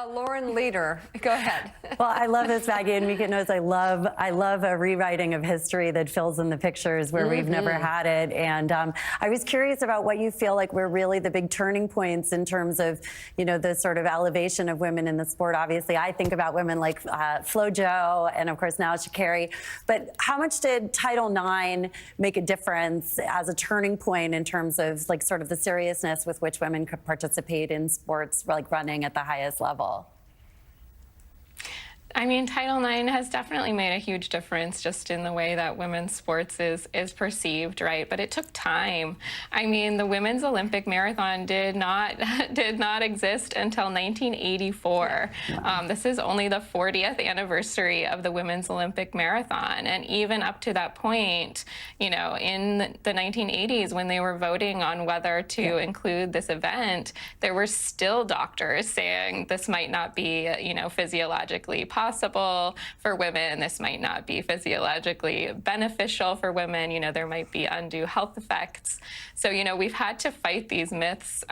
Lauren Leader, go ahead. Well, I love this, Maggie, and Mika knows I love a rewriting of history that fills in the pictures where we've never had it. And I was curious about what you feel like were really the big turning points in terms of, you know, the sort of elevation of women in the sport. Obviously, I think about women like FloJo and, of course, now Sha'Carri. But how much did Title IX make a difference as a turning point in terms of, like, sort of the seriousness with which women could participate in sports, like running at the highest level? I mean, Title IX has definitely made a huge difference just in the way that women's sports is perceived, right? But it took time. I mean, the women's Olympic marathon did not exist until 1984. This is only the 40th anniversary of the women's Olympic marathon, and even up to that point, you know, in the 1980s, when they were voting on whether to include this event, there were still doctors saying this might not be, you know, physiologically possible for women. This might not be physiologically beneficial for women. You know, there might be undue health effects. So, you know, we've had to fight these myths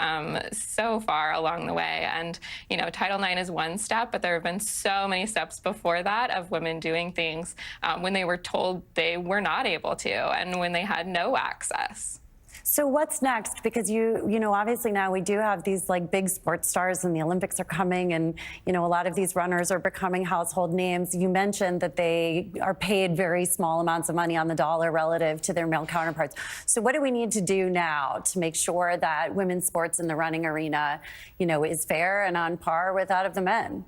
so far along the way. And, you know, Title IX is one step, but there have been so many steps before that of women doing things when they were told they were not able to and when they had no access. So what's next? Because you know, obviously now we do have these like big sports stars and the Olympics are coming, and, you know, a lot of these runners are becoming household names. You mentioned that they are paid very small amounts of money on the dollar relative to their male counterparts. So what do we need to do now to make sure that women's sports in the running arena, you know, is fair and on par with that of the men?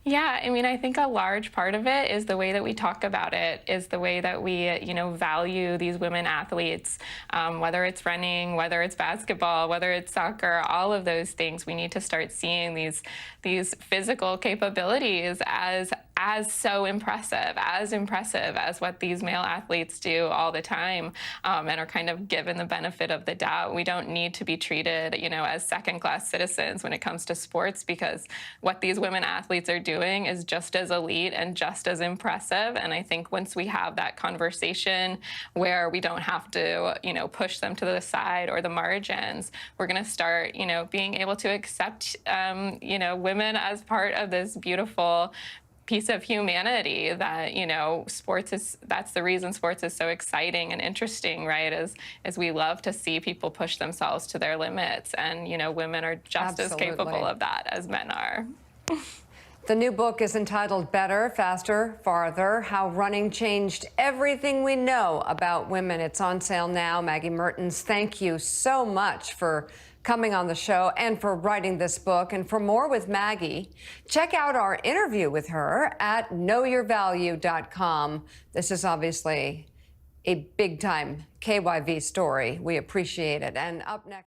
Yeah, I mean, I think a large part of it is the way that we talk about it, is the way that we, you know, value these women athletes, whether it's running, whether it's basketball, whether it's soccer, all of those things. We need to start seeing these physical capabilities as so impressive as what these male athletes do all the time, and are kind of given the benefit of the doubt. We don't need to be treated, you know, as second-class citizens when it comes to sports, because what these women athletes are doing is just as elite and just as impressive. And I think once we have that conversation where we don't have to, you know, push them to the side or the margins, we're going to start, you know, being able to accept, you know, women as part of this beautiful piece of humanity that, you know, that's the reason sports is so exciting and interesting, right? As we love to see people push themselves to their limits, and, you know, women are just as capable of that as men are. The new book is entitled Better, Faster, Farther: How Running Changed Everything We Know About Women. It's on sale now. Maggie Mertens, thank you so much for coming on the show and for writing this book. And for more with Maggie, check out our interview with her at knowyourvalue.com. This is obviously a big-time KYV story. We appreciate it. And up next...